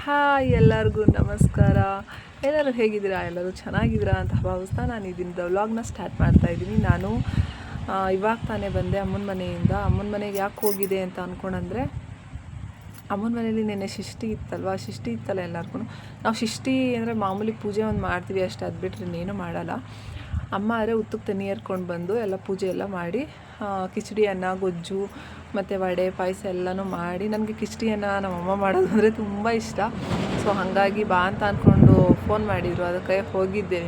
Hi ಎಲ್ಲರಿಗೂ ನಮಸ್ಕಾರ. ಎಲ್ಲರೂ ಹೇಗಿದ್ದೀರಾ? ಎಲ್ಲರೂ ಚೆನ್ನಾಗಿದ್ದೀರಾ ಅಂತ ಭಾವಿಸ್ತಾ ನಾನು ಈ ದಿನದ ವ್ಲಾಗ್ನ ಸ್ಟಾರ್ಟ್ ಮಾಡ್ತಾಯಿದ್ದೀನಿ. ನಾನು ಇವಾಗ ತಾನೇ ಬಂದೆ ಅಮ್ಮನ ಮನೆಯಿಂದ. ಅಮ್ಮನ ಮನೆಗೆ ಯಾಕೆ ಹೋಗಿದೆ ಅಂತ ಅಂದ್ಕೊಂಡ್ರೆ, ಅಮ್ಮನ ಮನೇಲಿ ನೆನ್ನೆ ಷಷ್ಠಿ ಇತ್ತಲ್ಲ ಎಲ್ಲರಿಗೂ. ನಾವು ಷಷ್ಠಿ ಅಂದರೆ ಮಾಮೂಲಿ ಪೂಜೆ ಒಂದು ಮಾಡ್ತೀವಿ ಅಷ್ಟೇ, ಅದು ಬಿಟ್ಟರೆ ಇನ್ನೇನು ಮಾಡಲ್ಲ. ಅಮ್ಮ ಆದರೆ ಉತ್ತಕ್ಕೆ ತನಿ ಏರ್ಕೊಂಡು ಬಂದು ಎಲ್ಲ ಪೂಜೆ ಎಲ್ಲ ಮಾಡಿ ಕಿಚಡಿ ಅನ್ನ, ಗೊಜ್ಜು ಮತ್ತು ವಡೆ ಪಾಯಸ ಎಲ್ಲನೂ ಮಾಡಿ. ನನಗೆ ಕಿಚಡಿ ಅನ್ನ ನಮ್ಮಮ್ಮ ಮಾಡೋದು ಅಂದರೆ ತುಂಬ ಇಷ್ಟ. ಸೊ ಹಾಗಾಗಿ ಬಾ ಅಂತ ಅಂದ್ಕೊಂಡು ಫೋನ್ ಮಾಡಿದರು, ಅದಕ್ಕೆ ಹೋಗಿದ್ದೆ.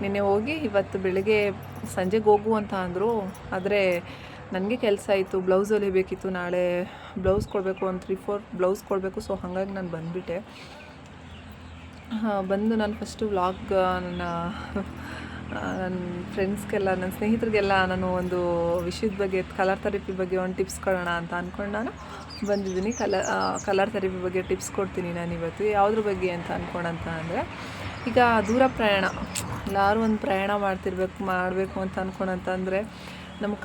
ನಿನ್ನೆ ಹೋಗಿ ಇವತ್ತು ಬೆಳಗ್ಗೆ ಸಂಜೆಗೆ ಹೋಗು ಅಂತ ಅಂದರು. ಆದರೆ ನನಗೆ ಕೆಲಸ ಇತ್ತು, ಬ್ಲೌಸ್ ಹೊಲಿಬೇಕಿತ್ತು. ನಾಳೆ ಬ್ಲೌಸ್ ಕೊಡಬೇಕು, ಒಂದು 3-4 ಬ್ಲೌಸ್ ಕೊಡಬೇಕು. ಸೊ ಹಾಗಾಗಿ ನಾನು ಬಂದುಬಿಟ್ಟೆ. ಬಂದು ನಾನು ಫಸ್ಟು ವ್ಲಾಗ್ ನನ್ನ ಫ್ರೆಂಡ್ಸ್ಗೆಲ್ಲ, ನನ್ನ ಸ್ನೇಹಿತರಿಗೆಲ್ಲ ನಾನು ಒಂದು ವಿಷಯದ ಬಗ್ಗೆ, ಕಲರ್ ಥೆರಪಿ ಬಗ್ಗೆ ಒಂದು ಟಿಪ್ಸ್ ಕೊಡೋಣ ಅಂತ ಅಂದ್ಕೊಂಡು ನಾನು ಬಂದಿದ್ದೀನಿ. ಕಲರ್ ಥೆರಪಿ ಬಗ್ಗೆ ಟಿಪ್ಸ್ ಕೊಡ್ತೀನಿ ನಾನು ಇವತ್ತು. ಯಾವುದ್ರ ಬಗ್ಗೆ ಅಂತ ಅಂದರೆ, ಈಗ ದೂರ ಪ್ರಯಾಣ, ಎಲ್ಲರೂ ಒಂದು ಪ್ರಯಾಣ ಮಾಡಬೇಕು ಅಂತ ಅಂದ್ಕೊಂಡಂತಂದರೆ ನಮ್ಗೆ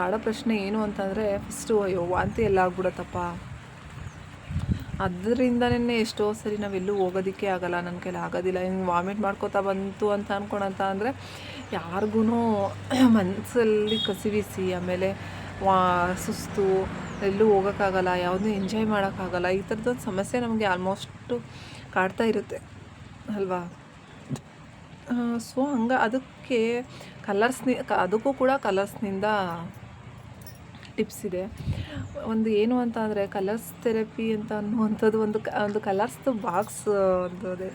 ಕಾಡೋ ಪ್ರಶ್ನೆ ಏನು ಅಂತಂದರೆ, ಫಸ್ಟು ಅಯ್ಯೋ ವಾಂತಿ ಎಲ್ಲ ಆಗ್ಬಿಡತ್ತಪ್ಪ. ಅದರಿಂದನೇ ಎಷ್ಟೋ ಸರಿ ನಾವೆಲ್ಲೂ ಹೋಗೋದಕ್ಕೆ ಆಗಲ್ಲ, ನನ್ನ ಕೈಲಿ ಆಗೋದಿಲ್ಲ, ಹಿಂಗೆ ವಾಮಿಟ್ ಮಾಡ್ಕೋತಾ ಬಂತು ಅಂತ ಅಂದರೆ ಯಾರಿಗೂ ಮನಸ್ಸಲ್ಲಿ ಕಸಿವಿಸಿ, ಆಮೇಲೆ ಸುಸ್ತು, ಎಲ್ಲೂ ಹೋಗೋಕ್ಕಾಗಲ್ಲ, ಯಾವುದೂ ಎಂಜಾಯ್ ಮಾಡೋಕ್ಕಾಗಲ್ಲ. ಈ ಥರದ್ದೊಂದು ಸಮಸ್ಯೆ ನಮಗೆ ಆಲ್ಮೋಸ್ಟು ಕಾಡ್ತಾ ಇರುತ್ತೆ ಅಲ್ವಾ. ಸೊ ಅದಕ್ಕೆ ಅದಕ್ಕೂ ಕೂಡ ಕಲರ್ಸ್ನಿಂದ ಟಿಪ್ಸ್ ಇದೆ. ಒಂದು ಏನು ಅಂತ ಅಂದರೆ, ಕಲರ್ಸ್ ಥೆರಪಿ ಅಂತ ಅನ್ನುವಂಥದ್ದು ಒಂದು ಕಲರ್ಸ್ದು ಬಾಕ್ಸ್, ಒಂದು ಅದೇ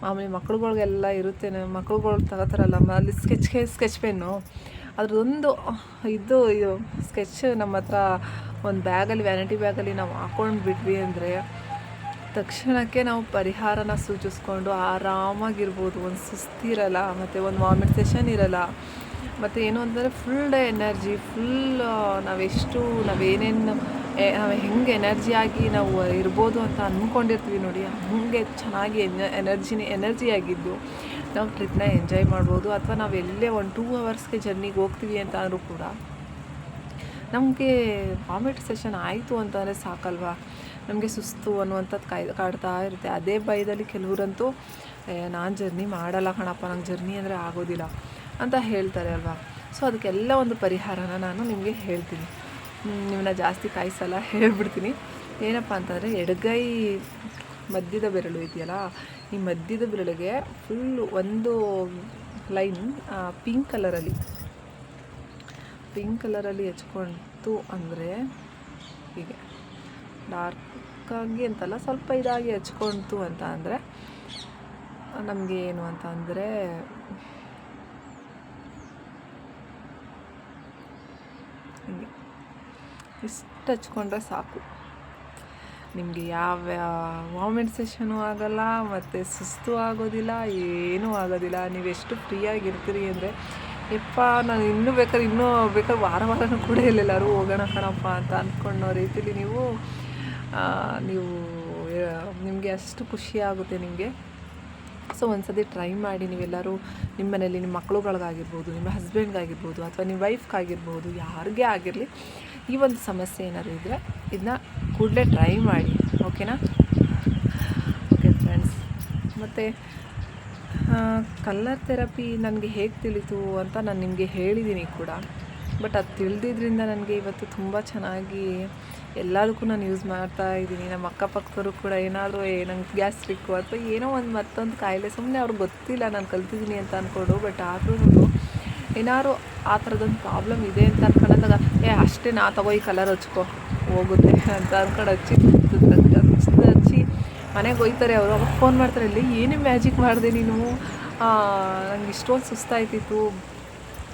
ಮಾಮೂಲಿ ಮಕ್ಳುಗಳಿಗೆಲ್ಲ ಇರುತ್ತೆ, ಮಕ್ಳುಗಳು ತಗೋತಾರಲ್ಲ ಅಲ್ಲಿ ಸ್ಕೆಚ್ ಪೆನ್ನು, ಅದ್ರದ್ದೊಂದು ಇದು ಸ್ಕೆಚ್ ನಮ್ಮ ಹತ್ರ ಒಂದು ಬ್ಯಾಗಲ್ಲಿ, ವ್ಯಾನಿಟಿ ಬ್ಯಾಗಲ್ಲಿ ನಾವು ಹಾಕ್ಕೊಂಡು ಬಿಟ್ವಿ ಅಂದರೆ ತಕ್ಷಣಕ್ಕೆ ನಾವು ಪರಿಹಾರನ ಸೂಚಿಸ್ಕೊಂಡು ಆರಾಮಾಗಿರ್ಬೋದು. ಒಂದು ಸುಸ್ತಿರಲ್ಲ, ಮತ್ತು ಒಂದು ವಾಮಿಟ್ ಸೆಷನ್ ಇರಲ್ಲ. ಮತ್ತು ಏನು ಅಂತಂದರೆ ಫುಲ್ ಡೇ ಎನರ್ಜಿ, ನಾವೇನೇನು ಹೆಂಗೆ ಎನರ್ಜಿಯಾಗಿ ನಾವು ಇರ್ಬೋದು ಅಂತ ಅಂದ್ಕೊಂಡಿರ್ತೀವಿ ನೋಡಿ, ಹಂಗೆ ಚೆನ್ನಾಗಿ ಎನರ್ಜಿಯಾಗಿದ್ದು ನಾವು ಟ್ರಿಪ್ನ ಎಂಜಾಯ್ ಮಾಡ್ಬೋದು. ಅಥವಾ ನಾವು ಎಲ್ಲೇ 1-2 ಅವರ್ಸ್ಗೆ ಜರ್ನಿಗೆ ಹೋಗ್ತೀವಿ ಅಂತ ಅಂದರೂ ಕೂಡ ನಮಗೆ ವಾಮಿಟ್ ಸೆಷನ್ ಆಯಿತು ಅಂತಂದರೆ ಸಾಕಲ್ವಾ, ನಮಗೆ ಸುಸ್ತು ಅನ್ನುವಂಥದ್ದು ಕಾಡ್ತಾ ಇರುತ್ತೆ. ಅದೇ ಭಯದಲ್ಲಿ ಕೆಲವರಂತೂ ನಾನು ಜರ್ನಿ ಮಾಡಲ್ಲ ಕಣಪ್ಪ, ನಂಗೆ ಜರ್ನಿ ಅಂದರೆ ಆಗೋದಿಲ್ಲ ಅಂತ ಹೇಳ್ತಾರೆ ಅಲ್ವಾ. ಸೊ ಅದಕ್ಕೆಲ್ಲ ಒಂದು ಪರಿಹಾರನ ನಾನು ನಿಮಗೆ ಹೇಳ್ತೀನಿ. ನಿಮ್ಮನ್ನ ಜಾಸ್ತಿ ಕಾಯಿಸಲ್ಲ, ಹೇಳ್ಬಿಡ್ತೀನಿ. ಏನಪ್ಪ ಅಂತಂದರೆ, ಎಡಗೈ ಮಧ್ಯದ ಬೆರಳು ಇದೆಯಲ್ಲ, ಈ ಮಧ್ಯದ ಬೆರಳಿಗೆ ಫುಲ್ಲು ಒಂದು ಲೈನ್ ಪಿಂಕ್ ಕಲರಲ್ಲಿ ಹೆಚ್ಕೊಳ್ತು ಅಂದರೆ, ಹೀಗೆ ಡಾರ್ಕಾಗಿ ಅಂತಲ್ಲ, ಸ್ವಲ್ಪ ಇದಾಗಿ ಹೆಚ್ಕೊಳ್ತು ಅಂತ ಅಂದರೆ ನಮಗೆ ಏನು ಅಂತ ಅಂದರೆ, ಹಿಂಗೆ ಇಷ್ಟು ಹಚ್ಕೊಂಡ್ರೆ ಸಾಕು, ನಿಮಗೆ ಯಾವ ವಾಮಿಟ್ ಸೆಷನು ಆಗಲ್ಲ, ಮತ್ತು ಸುಸ್ತು ಆಗೋದಿಲ್ಲ, ಏನೂ ಆಗೋದಿಲ್ಲ. ನೀವೆಷ್ಟು ಫ್ರೀಯಾಗಿರ್ತೀರಿ ಅಂದರೆ, ನಾನು ಇನ್ನೂ ಬೇಕಾದ್ರೆ ವಾರನೂ ಕೂಡ ಎಲ್ಲೆಲ್ಲರೂ ಹೋಗೋಣ ಕಣಪ್ಪ ಅಂತ ಅಂದ್ಕೊಳ್ಳೋ ರೀತಿಲಿ ನಿಮಗೆ ಅಷ್ಟು ಖುಷಿ ಆಗುತ್ತೆ ನಿಮಗೆ. ಸೊ ಒಂದ್ಸತಿ ಟ್ರೈ ಮಾಡಿ ನೀವೆಲ್ಲರೂ. ನಿಮ್ಮ ಮನೇಲಿ ನಿಮ್ಮ ಮಕ್ಳುಗಳಿಗಾಗಿರ್ಬೋದು, ನಿಮ್ಮ ಹಸ್ಬೆಂಡ್ಗಾಗಿರ್ಬೋದು, ಅಥವಾ ನಿಮ್ಮ ವೈಫ್ಗಾಗಿರ್ಬೋದು, ಯಾರಿಗೇ ಆಗಿರಲಿ, ಈ ಒಂದು ಸಮಸ್ಯೆ ಏನಾದರೂ ಇದ್ದರೆ ಇದನ್ನ ಕೂಡಲೇ ಟ್ರೈ ಮಾಡಿ. ಓಕೆನಾ? Okay friends. ಮತ್ತು ಕಲರ್ ಥೆರಪಿ ನನಗೆ ಹೇಗೆ ತಿಳಿತು ಅಂತ ನಾನು ನಿಮಗೆ ಹೇಳಿದ್ದೀನಿ ಕೂಡ. ಬಟ್ ಅದು ತಿಳಿದಿದ್ದರಿಂದ ನನಗೆ ಇವತ್ತು ತುಂಬ ಚೆನ್ನಾಗಿ ಎಲ್ಲದಕ್ಕೂ ನಾನು ಯೂಸ್ ಮಾಡ್ತಾ ಇದ್ದೀನಿ. ನಮ್ಮ ಅಕ್ಕಪಕ್ಕದವರು ಕೂಡ ಏನಾದರೂ ನಂಗೆ ಗ್ಯಾಸ್ಟ್ರಿಕ್ಕು ಅಥವಾ ಏನೋ ಮತ್ತೊಂದು ಕಾಯಿಲೆ, ಸುಮ್ಮನೆ ಅವ್ರಿಗೆ ಗೊತ್ತಿಲ್ಲ ನಾನು ಕಲ್ತಿದ್ದೀನಿ ಅಂತ ಅಂದ್ಕೊಂಡು, ಬಟ್ ಆದ್ರೂ ಏನಾದ್ರು ಆ ಥರದೊಂದು ಪ್ರಾಬ್ಲಮ್ ಇದೆ ಅಂತ ಅಂದ್ಕೊಂಡಾಗ ಅಷ್ಟೇ ತಗೋ ಈ ಕಲರ್ ಹಚ್ಕೋ ಹೋಗುತ್ತೆ ಅಂತ ಅಂದ್ಕೊಂಡು ಹಚ್ಚಿ ಮನೆಗೆ ಹೋಯ್ತಾರೆ. ಅವರು ಅವಾಗ ಫೋನ್ ಮಾಡ್ತಾರೆ, ಇಲ್ಲಿ ಏನೇ ಮ್ಯಾಜಿಕ್ ಮಾಡಿದೆ ನೀನು, ನಂಗೆ ಇಷ್ಟೊಂದು ಸುಸ್ತಾಯ್ತಿತ್ತು,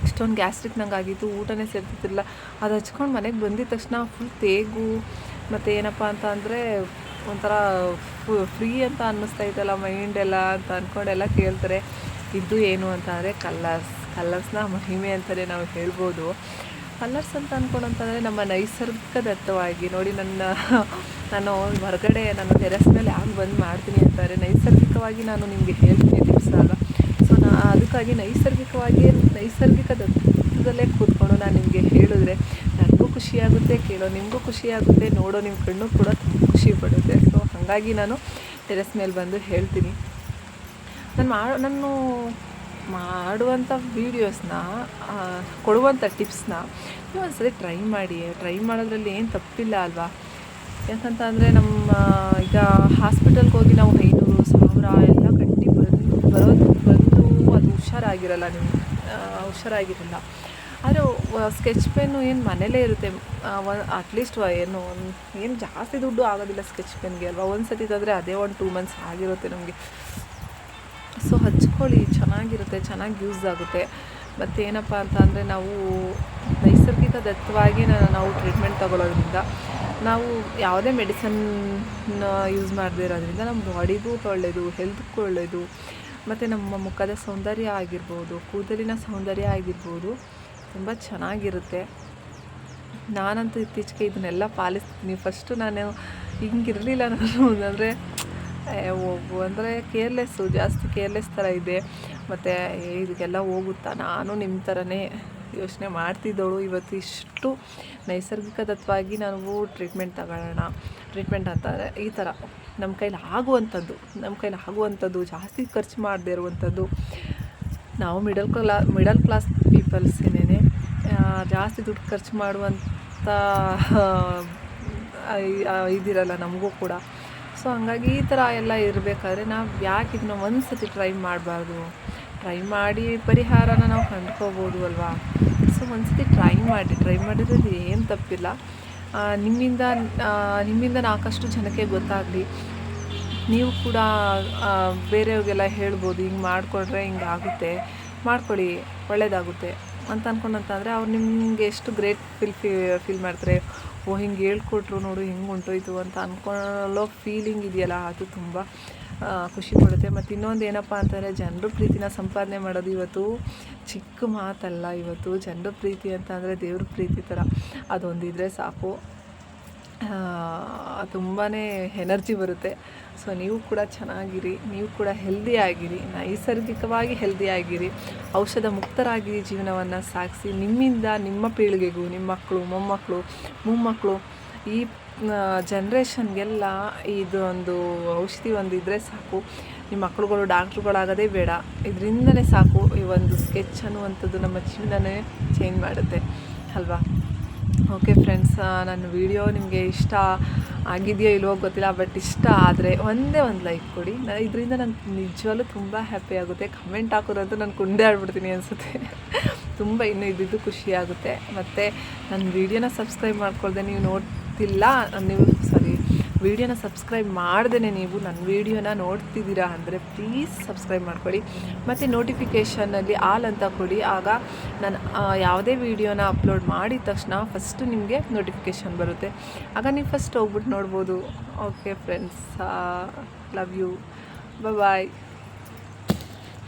ಇಷ್ಟೊಂದು ಗ್ಯಾಸ್ಟ್ರಿಕ್ ನಂಗೆ ಆಗಿತ್ತು, ಊಟನೇ ಸೇರ್ತಿತ್ತಿಲ್ಲ, ಅದು ಹಚ್ಕೊಂಡು ಮನೆಗೆ ಬಂದಿದ್ದ ತಕ್ಷಣ ಫುಲ್ ತೇಗು, ಮತ್ತು ಏನಪ್ಪ ಅಂತ ಅಂದರೆ ಒಂಥರ ಫ್ರೀ ಅಂತ ಅನ್ನಿಸ್ತಾಯಿತ್ತಲ್ಲ ಮೈಂಡೆಲ್ಲ ಅಂತ ಅಂದ್ಕೊಂಡೆಲ್ಲ ಕೇಳ್ತಾರೆ. ಇದು ಏನು ಅಂತ ಅಂದರೆ ಕಲರ್ಸ್ನ ಮಹಿಮೆ ಅಂತಲೇ ನಾವು ಹೇಳ್ಬೋದು. ಕಲರ್ಸ್ ಅಂತ ಅಂದ್ಕೊಂಡಂತಂದರೆ ನಮ್ಮ ನೈಸರ್ಗಿಕ ದತ್ತವಾಗಿ ನೋಡಿ, ನಾನು ಹೊರಗಡೆ ನನ್ನ ಟೆರೆಸ್ ಮೇಲೆ ಯಾಕೆ ಬಂದು ಮಾಡ್ತೀನಿ ಅಂತಾರೆ, ನೈಸರ್ಗಿಕವಾಗಿ ನಾನು ನಿಮಗೆ ಹೇಳ್ತೀನಿ ಟಿಪ್ಸ್ ಅಲ್ಲ. ಸೊ ಅದಕ್ಕಾಗಿ ನೈಸರ್ಗಿಕ ದತ್ತದಲ್ಲೇ ಕೂತ್ಕೊಂಡು ನಾನು ನಿಮಗೆ ಹೇಳಿದ್ರೆ ನನಗೂ ಖುಷಿಯಾಗುತ್ತೆ, ಕೇಳೋ ನಿಮಗೂ ಖುಷಿಯಾಗುತ್ತೆ, ನೋಡೋ ನಿಮ್ಮ ಕಣ್ಣು ಕೂಡ ಖುಷಿ ಪಡುತ್ತೆ. ಸೊ ಹಾಗಾಗಿ ನಾನು ಟೆರೆಸ್ ಮೇಲೆ ಬಂದು ಹೇಳ್ತೀನಿ. ನಾನು ಮಾಡುವಂಥ ವೀಡಿಯೋಸ್ನ ಕೊಡುವಂಥ ಟಿಪ್ಸ್ನ ನೀವು ಒಂದ್ಸರಿ ಟ್ರೈ ಮಾಡೋದ್ರಲ್ಲಿ ಏನು ತಪ್ಪಿಲ್ಲ ಅಲ್ವಾ. ಯಾಕಂತ ಅಂದರೆ ನಮ್ಮ ಈಗ ಹಾಸ್ಪಿಟಲ್ಗೆ ಹೋಗಿ ನಾವು 500,000 ಎಲ್ಲ ಕಟ್ಟಿ ಬಂದು ಅದು ಹುಷಾರಾಗಿರಲ್ಲ, ಹುಷಾರಾಗಿರಲ್ಲ. ಆದರೆ ಸ್ಕೆಚ್ ಪೆನ್ನು ಏನು ಮನೇಲೇ ಇರುತ್ತೆ. ಅಟ್ಲೀಸ್ಟ್ ಏನು ಜಾಸ್ತಿ ದುಡ್ಡು ಆಗೋದಿಲ್ಲ ಸ್ಕೆಚ್ ಪೆನ್ಗೆ ಅಲ್ವಾ. ಒಂದು ಸತಿ ತಂದರೆ ಅದೇ 2 ಮಂತ್ಸ್ ಆಗಿರುತ್ತೆ ನಮಗೆ. ಸೊ ಹಚ್ಕೊಳ್ಳಿ, ಚೆನ್ನಾಗಿರುತ್ತೆ, ಚೆನ್ನಾಗಿ ಯೂಸ್ ಆಗುತ್ತೆ. ಮತ್ತು ಏನಪ್ಪ ಅಂತ ಅಂದರೆ ನಾವು ನೈಸರ್ಗಿಕ ದತ್ತವಾಗಿ ನಾವು ಟ್ರೀಟ್ಮೆಂಟ್ ತಗೊಳ್ಳೋದ್ರಿಂದ, ನಾವು ಯಾವುದೇ ಮೆಡಿಸನ್ ಯೂಸ್ ಮಾಡದೇ ಇರೋದ್ರಿಂದ ನಮ್ಮ ಬಾಡಿಗೂ ಒಳ್ಳೆಯದು, ಹೆಲ್ತ್ಗೂ ಒಳ್ಳೆಯದು. ಮತ್ತು ನಮ್ಮ ಮುಖದ ಸೌಂದರ್ಯ ಆಗಿರ್ಬೋದು, ಕೂದಲಿನ ಸೌಂದರ್ಯ ಆಗಿರ್ಬೋದು, ತುಂಬ ಚೆನ್ನಾಗಿರುತ್ತೆ. ನಾನಂತೂ ಇತ್ತೀಚೆಗೆ ಇದನ್ನೆಲ್ಲ ಪಾಲಿಸ್ತೀನಿ. ಫಸ್ಟು ನಾನು ಹಿಂಗಿರಲಿಲ್ಲ, ನಾನು ಅಂದರೆ ಜಾಸ್ತಿ ಕೇರ್ಲೆಸ್ ಥರ ಇದೆ. ಮತ್ತು ಇದಕ್ಕೆಲ್ಲ ಹೋಗುತ್ತಾ, ನಾನು ನಿಮ್ಮ ಥರನೇ ಯೋಚನೆ ಮಾಡ್ತಿದ್ದವಳು. ಇವತ್ತು ಇಷ್ಟು ನೈಸರ್ಗಿಕದತ್ವಾಗಿ ನಾವು ಟ್ರೀಟ್ಮೆಂಟ್ ತಗೊಳ್ಳೋಣ. ಟ್ರೀಟ್ಮೆಂಟ್ ಅಂತಂದರೆ ಈ ಥರ ನಮ್ಮ ಕೈಲಿ ಆಗುವಂಥದ್ದು, ಜಾಸ್ತಿ ಖರ್ಚು ಮಾಡದೇ ಇರುವಂಥದ್ದು. ನಾವು ಮಿಡಲ್ ಕ್ಲಾಸ್ ಪೀಪಲ್ಸೇನೆ ಜಾಸ್ತಿ ದುಡ್ಡು ಖರ್ಚು ಮಾಡುವಂಥ ಇದಿರಲ್ಲ ನಮಗೂ ಕೂಡ. ಸೊ ಹಂಗಾಗಿ ಈ ಥರ ಎಲ್ಲ ಇರಬೇಕಾದ್ರೆ ನಾವು ಯಾಕೆ ಇದನ್ನ ಒಂದು ಸತಿ ಟ್ರೈ ಮಾಡಬಾರ್ದು? ಟ್ರೈ ಮಾಡಿ ಪರಿಹಾರನ ನಾವು ಕಂಡ್ಕೋಬೋದು ಅಲ್ವಾ. ಸೊ ಒಂದು ಸತಿ ಟ್ರೈ ಮಾಡಿದ್ರಲ್ಲಿ ಏನು ತಪ್ಪಿಲ್ಲ. ನಿಮ್ಮಿಂದ ನಾಲ್ಕಷ್ಟು ಜನಕ್ಕೆ ಗೊತ್ತಾಗಲಿ. ನೀವು ಕೂಡ ಬೇರೆಯವ್ರಿಗೆಲ್ಲ ಹೇಳ್ಬೋದು, ಹಿಂಗೆ ಮಾಡಿಕೊಂಡ್ರೆ ಹಿಂಗಾಗುತ್ತೆ, ಮಾಡ್ಕೊಳ್ಳಿ, ಒಳ್ಳೆಯದಾಗುತ್ತೆ ಅಂತ ಅಂದ್ಕೊಂಡಂತಂದರೆ ಅವ್ರು ನಿಮಗೆ ಎಷ್ಟು ಗ್ರೇಟ್ ಫೀಲ್ ಮಾಡ್ತಾರೆ. ಹಿಂಗೆ ಹೇಳ್ಕೊಟ್ರು ನೋಡು, ಹಿಂಗೆ ಹೊಂಟೋಯ್ತು ಅಂತ ಅಂದ್ಕೊಳ್ಳೋ ಫೀಲಿಂಗ್ ಇದೆಯಲ್ಲ, ಅದು ತುಂಬ ಖುಷಿ ಕೊಡುತ್ತೆ. ಮತ್ತು ಇನ್ನೊಂದು ಏನಪ್ಪ ಅಂತಂದರೆ, ಜನರ ಪ್ರೀತಿನ ಸಂಪಾದನೆ ಮಾಡೋದು ಇವತ್ತು ಚಿಕ್ಕ ಮಾತಲ್ಲ. ಇವತ್ತು ಜನರ ಪ್ರೀತಿ ಅಂತ ಅಂದರೆ ದೇವ್ರ ಪ್ರೀತಿ ಥರ, ಅದೊಂದಿದ್ರೆ ಸಾಕು, ತುಂಬಾ ಎನರ್ಜಿ ಬರುತ್ತೆ. ಸೊ ನೀವು ಕೂಡ ಚೆನ್ನಾಗಿರಿ, ನೀವು ಕೂಡ ಹೆಲ್ದಿಯಾಗಿರಿ, ನೈಸರ್ಗಿಕವಾಗಿ ಹೆಲ್ದಿಯಾಗಿರಿ, ಔಷಧ ಮುಕ್ತರಾಗಿರಿ, ಜೀವನವನ್ನು ಸಾಗಿಸಿ. ನಿಮ್ಮಿಂದ ನಿಮ್ಮ ಪೀಳಿಗೆಗೂ, ನಿಮ್ಮ ಮಕ್ಕಳು, ಮೊಮ್ಮಕ್ಕಳು, ಈ ಜನ್ರೇಷನ್ಗೆಲ್ಲ ಇದು ಒಂದು ಔಷಧಿ ಒಂದಿದ್ರೆ ಸಾಕು. ನಿಮ್ಮ ಮಕ್ಕಳುಗಳು ಡಾಕ್ಟ್ರುಗಳಾಗೋದೇ ಬೇಡ, ಇದರಿಂದನೇ ಸಾಕು. ಈ ಒಂದು ಸ್ಕೆಚ್ ಅನ್ನುವಂಥದ್ದು ನಮ್ಮ ಜೀವನನೇ ಚೇಂಜ್ ಮಾಡುತ್ತೆ ಅಲ್ವಾ. ಓಕೆ ಫ್ರೆಂಡ್ಸ್, ನನ್ನ ವಿಡಿಯೋ ನಿಮಗೆ ಇಷ್ಟ ಆಗಿದೆಯೋ ಇಲ್ವೋ ಗೊತ್ತಿಲ್ಲ, ಬಟ್ ಇಷ್ಟ ಆದರೆ ಒಂದೇ ಒಂದು ಲೈಕ್ ಕೊಡಿ. ಇದರಿಂದ ನಂಗೆ ನಿಜವಾಗ್ಲೂ ತುಂಬ ಹ್ಯಾಪಿ ಆಗುತ್ತೆ. ಕಮೆಂಟ್ ಹಾಕೋದಂತೂ ನಾನು ಕುಂಡೆ ಆಡ್ಬಿಡ್ತೀನಿ ಅನಿಸುತ್ತೆ. ತುಂಬ ಇನ್ನೂ ಇದ್ದಿದ್ದು ಖುಷಿಯಾಗುತ್ತೆ. ಮತ್ತು ನನ್ನ ವೀಡಿಯೋನ ಸಬ್ಸ್ಕ್ರೈಬ್ ಮಾಡ್ಕೊಳ್ದೆ ವೀಡಿಯೋನ ಸಬ್ಸ್ಕ್ರೈಬ್ ಮಾಡ್ದೇ ನೀವು ನನ್ನ ವೀಡಿಯೋನ ನೋಡ್ತಿದ್ದೀರಾ ಅಂದರೆ ಪ್ಲೀಸ್ ಸಬ್ಸ್ಕ್ರೈಬ್ ಮಾಡ್ಕೊಳ್ಳಿ. ಮತ್ತು ನೋಟಿಫಿಕೇಷನಲ್ಲಿ ಆಲ್ ಅಂತ ಕೊಡಿ. ಆಗ ನಾನು ಯಾವುದೇ ವೀಡಿಯೋನ ಅಪ್ಲೋಡ್ ಮಾಡಿದ ತಕ್ಷಣ ಫಸ್ಟು ನಿಮಗೆ ನೋಟಿಫಿಕೇಷನ್ ಬರುತ್ತೆ. ಆಗ ನೀವು ಫಸ್ಟ್ ಹೋಗ್ಬಿಟ್ಟು ನೋಡ್ಬೋದು. Okay friends, love you, bye.